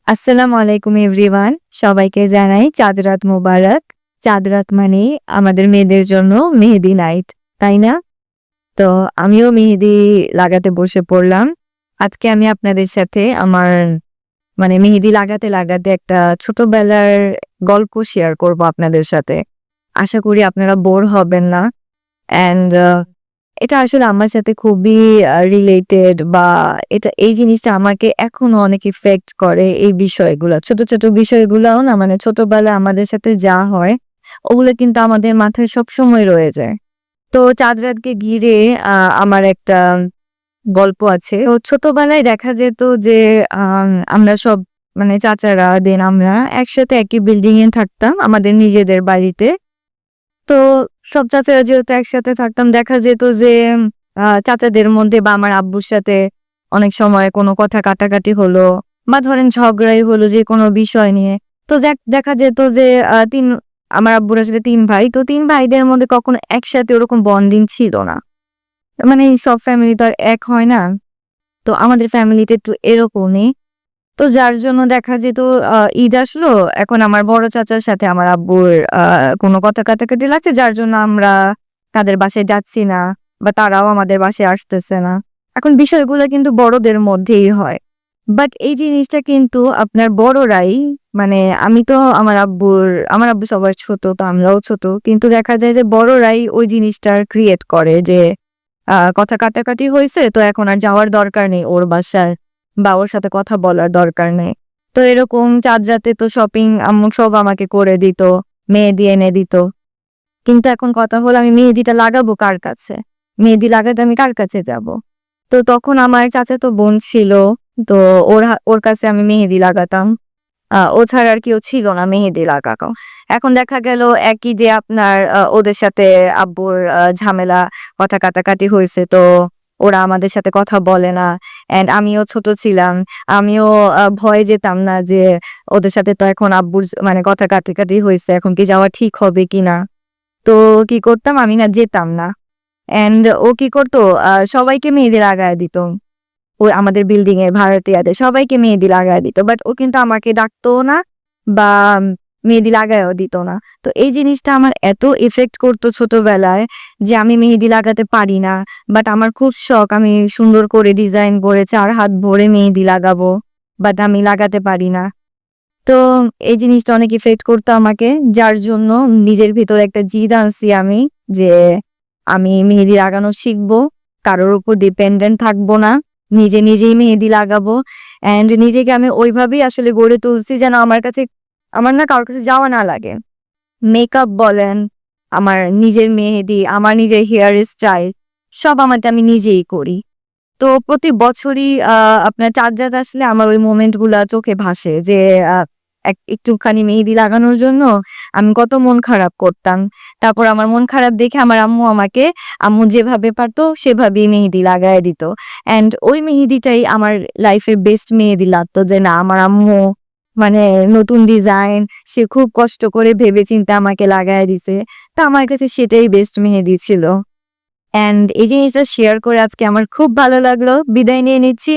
আসসালামু আলাইকুম এভরিওয়ান। সবাইকে জানাই চাঁদ রাত মোবারক। চাঁদ রাত মানেই আমাদের মেয়েদের জন্য মেহেদি নাইট, তাই না? তো আমিও মেহেদি লাগাতে বসে পড়লাম। আজকে আমি আপনাদের সাথে আমার মেহেদি লাগাতে একটা ছোটবেলার গল্প শেয়ার করব আপনাদের সাথে। আশা করি আপনারা বোর হবেন না। অ্যান্ড এটা আসলে আমার সাথে খুবই রিলেটেড বা এই জিনিসটা আমাকে এখনো অনেক ইফেক্ট করে এই বিষয়গুলা। ছোট, ছোট বিষয়গুলাও না ছোটবেলায় আমাদের সাথে যা হয় ওগুলো কিন্তু আমাদের মাথায় সবসময় রয়ে যায়। তো চাঁদ রাতকে ঘিরে আ আমার একটা গল্প আছে। ও ছোটবেলায় দেখা যেত যে আমরা সব চাচারা দেন আমরা একসাথে একই বিল্ডিং এ থাকতাম আমাদের নিজেদের বাড়িতে। তো সব চাচারা যেহেতু একসাথে থাকতাম দেখা যেত যে চাচাদের মধ্যে বা আমার আব্বুর সাথে অনেক সময় কোনো কথা কাটাকাটি হলো বা ধরেন ঝগড়াই হলো যে কোনো বিষয় নিয়ে। তো দেখা যেত যে আমার আব্বুর আসলে ৩ ভাই। তো ৩ ভাইদের মধ্যে কখনো একসাথে ওরকম বন্ডিং ছিল না। সব ফ্যামিলি তো আর এক হয় না। তো আমাদের ফ্যামিলিতে একটু এরকমই। তো যার জন্য দেখা যেত ঈদ আসলো, এখন আমার বড় চাচার সাথে আমার আব্বুর আ কোনো কথা কাটাকাটি লাগছে যার জন্য আমরা তাদের বাসায় যাচ্ছি না বা তারাও আমাদের বাসায় আসতেছে না। এখন বিষয়গুলো কিন্তু বড়দের মধ্যেই হয়। বাট এই জিনিসটা কিন্তু আপনার বড়রাই আমি তো আমার আব্বু সবার ছোট, তো আমরাও ছোট। কিন্তু দেখা যায় যে বড়রাই ওই জিনিসটার ক্রিয়েট করে যে কথা কাটাকাটি হইছে তো এখন আর যাওয়ার দরকার নেই ওর বাসায় বা ওর সাথে কথা বলার দরকার নেই। তো এরকম চাঁদ রাতে তো শপিং আম্মু সব আমাকে করে দিত, মেহেদি এনে দিত। কিন্তু এখন কথা হলো আমি মেহেদিটা লাগাবো কার কাছে? মেহেদি লাগাতে আমি কার কাছে যাব? তো তখন আমার চাচাতো বোন ছিল। তো ওর কাছে আমি মেহেদি লাগাতাম। ও ছাড়া আর কেউ ছিল না মেহেদি লাগানো। এখন দেখা গেল একই যে আপনার ওদের সাথে আব্বুর ঝামেলা, কথা কাটাকাটি হইছে। তো ওরা আমাদের সাথে কথা বলে না। অ্যান্ড আমিও ছোট ছিলাম। আমিও ভয়ে যেতাম না যে ওদের সাথে তো এখন আব্বুর কথা কাটাকাটি হইছে। এখন কি যাওয়া ঠিক হবে কিনা? তো কি করতাম আমি না যেতাম না। অ্যান্ড ও কি করতো সবাইকে মেহেদি লাগায় দিত। ওই আমাদের বিল্ডিং এ ভাড়াটিয়াদের সবাইকে মেহেদি লাগায় দিত। বাট ও কিন্তু আমাকে ডাকতোও না বা মেহেদি লাগায়ও দিত না। তো এই জিনিসটা আমার এত ইফেক্ট করতো ছোটবেলায় যে আমি মেহেদি লাগাতে পারি না। বাট আমার খুব শখ আমি সুন্দর করে ডিজাইন করে ৪ হাত ভরে মেহেদি লাগাবো। বাট আমি লাগাতে পারি না। তো এই জিনিসটা অনেক ইফেক্ট করতো আমাকে। যার জন্য নিজের ভিতরে একটা জিদ আনছি আমি যে আমি মেহেদি লাগানো শিখবো। কারোর উপর ডিপেন্ডেন্ট থাকবো না। নিজেই মেহেদি লাগাবো। অ্যান্ড নিজেকে আমি ওইভাবেই আসলে গড়ে তুলছি যেন আমার না কারো কাছে যাওয়া না লাগে। মেকআপ বলেন, আমার নিজের মেহেদি, আমার নিজের হেয়ার স্টাইল সব আমি নিজেই করি। তো প্রতি বছরই আপনার চাঁদ রাত আসলে আমার ওই মোমেন্ট গুলা চোখে ভাসে যে আ একটুখানি মেহেদি লাগানোর জন্য আমি কত মন খারাপ করতাম। তারপর আমার মন খারাপ দেখে আমার আম্মু যেভাবে পারতো সেভাবেই মেহেদি লাগায় দিত। অ্যান্ড ওই মেহেদিটাই আমার লাইফের বেস্ট মেহেদি লাগতো যে না আমার আম্মু মানে নতুন ডিজাইন সে খুব কষ্ট করে ভেবেচিন্তে আমাকে লাগায় দিছে। তো আমার কাছে সেটাই বেস্ট মেহেদি ছিল। অ্যান্ড এই জিনিসটা শেয়ার করে আজকে আমার খুব ভালো লাগলো। বিদায় নিয়ে নিচ্ছি।